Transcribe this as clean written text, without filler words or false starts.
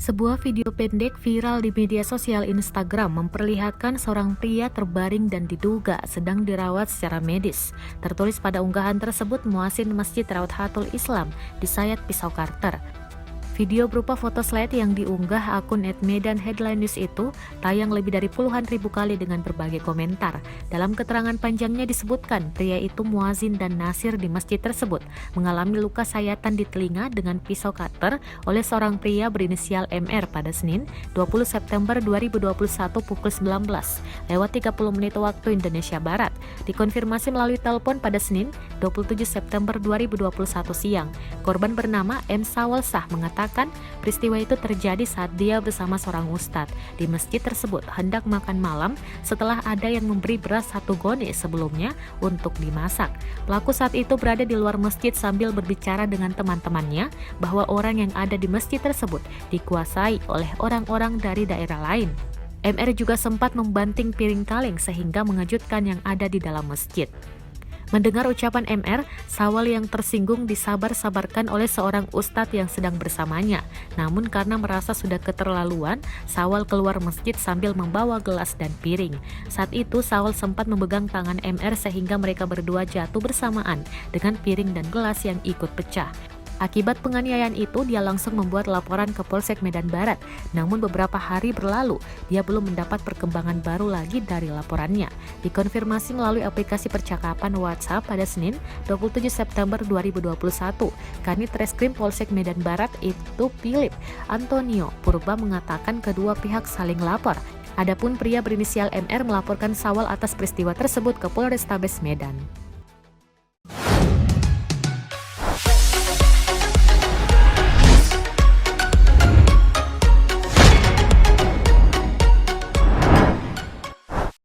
Sebuah video pendek viral di media sosial Instagram memperlihatkan seorang pria terbaring dan diduga sedang dirawat secara medis. Tertulis pada unggahan tersebut muadzin Masjid Rawdatul Islam di Sayat Pisau Carter. Video berupa foto slide yang diunggah akun @medan_headline_news itu tayang lebih dari puluhan ribu kali dengan berbagai komentar. Dalam keterangan panjangnya disebutkan, pria itu muadzin dan nasir di masjid tersebut mengalami luka sayatan di telinga dengan pisau cutter oleh seorang pria berinisial MR pada Senin 20 September 2021 pukul 19:30 waktu Indonesia Barat. Dikonfirmasi melalui telepon pada Senin 27 September 2021 siang. Korban bernama M. Sawalsah mengatakan peristiwa itu terjadi saat dia bersama seorang ustadz di masjid tersebut hendak makan malam setelah ada yang memberi beras 1 gone sebelumnya untuk dimasak. Pelaku saat itu berada di luar masjid sambil berbicara dengan teman-temannya bahwa orang yang ada di masjid tersebut dikuasai oleh orang-orang dari daerah lain. MR juga sempat membanting piring kaleng sehingga mengejutkan yang ada di dalam masjid. Mendengar ucapan MR, Sawal yang tersinggung disabar-sabarkan oleh seorang ustadz yang sedang bersamanya. Namun karena merasa sudah keterlaluan, Sawal keluar masjid sambil membawa gelas dan piring. Saat itu Sawal sempat memegang tangan MR sehingga mereka berdua jatuh bersamaan dengan piring dan gelas yang ikut pecah. Akibat penganiayaan itu, dia langsung membuat laporan ke Polsek Medan Barat. Namun beberapa hari berlalu, dia belum mendapat perkembangan baru lagi dari laporannya. Dikonfirmasi melalui aplikasi percakapan WhatsApp pada Senin 27 September 2021, Kanit Reskrim Polsek Medan Barat itu Philip Antonio Purba mengatakan kedua pihak saling lapor. Adapun pria berinisial MR melaporkan Sawal atas peristiwa tersebut ke Polrestabes Medan.